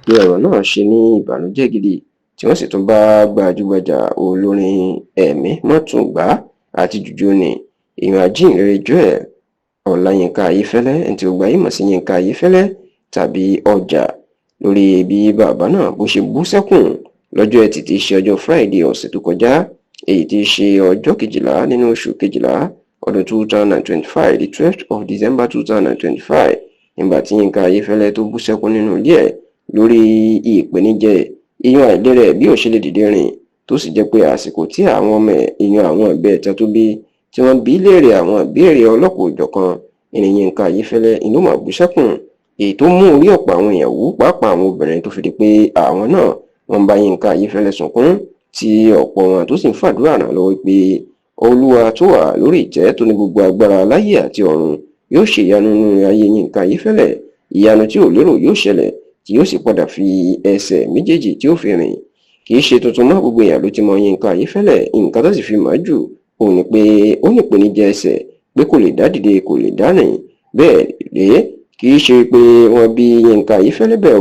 ni ọ̀rọ̀ náà ṣe ní ìbànújẹ́ gidi tí wọ́n sì tún bá gbajúgbajà olórin ẹ̀mí mọ́túngbà àti jùjú ni èèyàn Ajíhìnrere Joel Ọláyínká Ayéfẹ́lẹ́ ẹni tí gbogbo ayé mọ̀ sí Yínká Ayéfẹ́lẹ́ tàbí Ọjà lórí bí bàbá náà bó ṣe bú sẹ́kùn lọ́jọ́ Ẹtì tí í ṣe ọjọ́ Friday ọ̀sẹ̀ tó kọjá èyí tí í ṣe ọjọ́ 12 nínú oṣù 12 ọdún 2025 the 12th of December 2025 nígbà tí Yínká Ayéfẹ́lẹ́ tó bú sẹ́kùn nínú ilé ẹ̀ lórí ìpèníjẹ iyún àìlera bí ó ṣe lè dìde rìn tó sì jẹ́ pé àsìkò tí àwọn ọmọ ẹ̀ iyún àwọn ìbẹ́ta tó bí tí wọ́n bí léèrè àwọn ìbéèrè ọlọ́kọ̀ òjọ̀kan ènìyàn Yínká Ayéfẹ́lẹ́ inú mà bú sẹ́kùn èyí tó mú orí ọ̀pọ̀ àwọn èèyàn wú pàápàá àwọn obìnrin tó fi di pé àwọn náà wọ́n bá Yínká Ayéfẹ́lẹ́ sunkún tí ọ̀pọ̀ wọn tó sì ń fàdúrà ràn lọ́wọ́ pé Olúwa tó wà lórí ìtẹ́ tó ní gbogbo agbára láyé àti ọ̀run yóò ṣe ìyanu nínú ayé Yínká Ayéfẹ́lẹ́ ìyanu tí ò lérò yóò ṣẹlẹ̀ tí yóò sì padà fi ẹsẹ̀ méjèèjì tí ó fi rìn kì í ṣe tuntun mọ́ gbogbo èèyàn ló ti mọ Yínká Ayéfẹ́lẹ́ nǹkan tó sì fi mọ̀ jù òun ni pé ó ní ìpèníjà ẹsẹ̀ pé kò lè dá dìde kò lè dá rìn bẹ́ẹ̀ rèé kì í ṣe pé wọ́n bí Yínká Ayéfẹ́lẹ́ bẹ́ẹ̀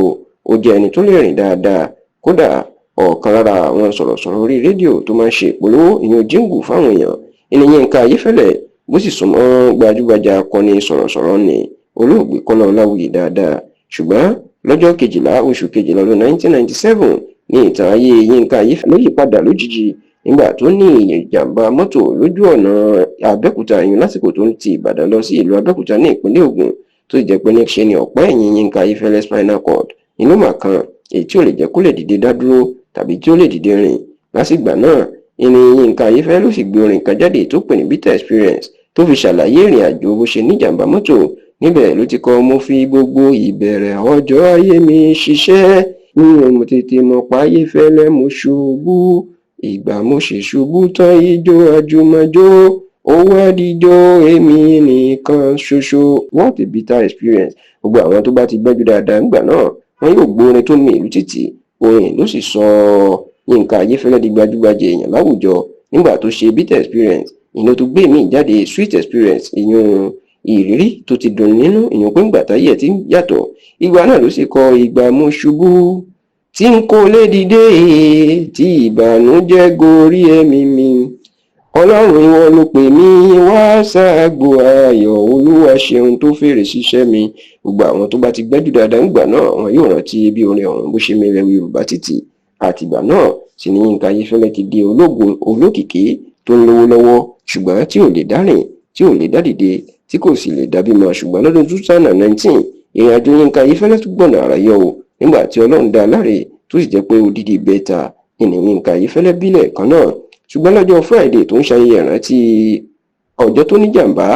ó jẹ́ ẹni tó lè rìn dáadáa kódà ọ̀kan lára àwọn sọ̀rọ̀sọ̀rọ̀ orí rédíò tó máa ń ṣe ìpolówó ìyẹn jíǹgù fáwọn èèyàn ènìyàn Yínká Ayéfẹ́lẹ́ bó sì súnmọ́ gbajúgbajà akọni sọ̀rọ̀sọ̀rọ̀ ni olóògbé Kọ́lá Ọláwuyì dáadáa ṣùgbọ́n lọ́jọ́ 12 oṣù 12 ọdún 1997 ní ìtàn ayé Yínká Ayéfẹ́lẹ́ yí padà lójijì nígbà tó ní ìjàmbá mọ́tò lójú ọ̀nà Abẹ́òkúta ìyún lásìkò tó ń ti Ìbàdàn lọ sí ìlú Abẹ́òkúta ní ìpínlẹ̀ Ògùn tó sì jẹ́ pé ní ṣe ni ọ̀pá ẹ̀yìn Yínká Ayéfẹ́lẹ́ spinal cord inú mà kan èyí tí ò lè jẹ́ kó lè dìde dá dúró tàbí tí ó lè dìde rìn lásìgbà náà ìní Yínká Ayéfẹ́lẹ́ ló sì gbé orin kan jáde tó pè ní bitter experience tó fi ṣàlàyé ìrìn àjò bó ṣe níjàmbá mọ́tò níbẹ̀ ló ti kọ́ mo fi gbogbo ìbẹ̀rẹ̀ ọjọ́ ayé mi ṣiṣẹ́ mo tètè mọ̀ pa Ayéfẹ́lẹ́ mo ṣubú ìgbà mo ṣe ṣubú tán ijó àjùmọ̀jó ó wá díjó èmi nìkan ṣoṣo. What a bitter experience. Gbogbo àwọn tó bá ti gbẹ́jú dáadáa nígbà náà wọn yóò gbọ́ orin tó ní ìlú títì orin ló sì sọ Yínká Ayéfẹ́lẹ́ di gbajúgbajà èèyàn láwùjọ nígbà tó ṣe bitter experience ìyẹn tó gbé mi jáde sweet experience ìyẹn ìrírí tó ti dùn nínú ìyẹn pé ńgbà táyé ẹ̀ ti yàtọ̀ ìgbà náà ló sì kọ ìgbà mo ṣubú tí n kò lè dìde tí ìbànújẹ́ gorí ẹ̀mí mi Ọlọ́run ìwọ ló pè mí wá ságbo ayọ̀ Olúwa ṣeun tó fèrè síṣẹ́ mi. Gbogbo àwọn tó bá ti gbẹ́jú dáadáa ńgbà náà wọn yóò rántí bí orin ọ̀hún bó ṣe mẹ́rẹ̀ Yorùbá títì àtìgbà náà sì ni Yínká Ayéfẹ́lẹ́ ti di ológun olókìkí tó ń lówó lọ́wọ́ ṣùgbọ́n tí ò lè dá rìn tí ò lè dá dìde tí kò sì lè dá bímọ ṣùgbọ́n lọ́dún 2019 ìrìn àjò Yínká Ayéfẹ́lẹ́ tún gbọ̀nà àrà yọ o nígbà tí Ọlọ́run dá láre tó sì jẹ́ pé odidi bẹ́ta ènìyàn Yínká Ayéfẹ́lẹ́ bílẹ̀ kan náà ṣùgbọ́n lọ́jọ́ Friday tó ń ṣayẹyẹ ìrántí ọjọ́ tó níjàmbá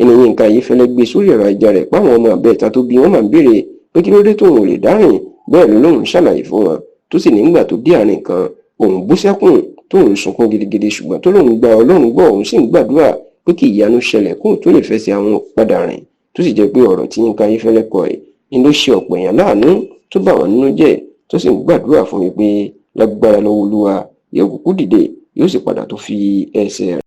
ènìyàn Yínká Ayéfẹ́lẹ́ gbé sórí ẹ̀rọ ayélujára rẹ̀ páwọn ọmọ àbẹ́ẹ̀ta tó bí wọ́n máa ń béèrè pé kí ló dé tóun ò lè dárìn bẹ́ẹ̀ ló lóun ṣàlàyé fún wọn tó sì nígbà tó dé àárín kan òun bú sẹ́kùn tóun sunkún gidigidi ṣùgbọ́n tó lóun gba Ọlọ́run gbọ́ òun sì ń gbàdúrà pé kí ìyanu ṣẹlẹ̀ kóun tó lè fẹsẹ̀ àwọn padà rìn tó sì jẹ́ pé ọ̀rọ̀ tí Yínká Ayéfẹ́lẹ́ kọ ẹ̀ ni ló ṣe ọ̀pọ̀ èèyàn láàánú tó bà wọ́n nínú jẹ́ tó sì ń gbàdúrà fún mi pé lágbára lọ́wọ́ Olúwa yóò kúkú dìde yóò sì padà tó fi ẹsẹ̀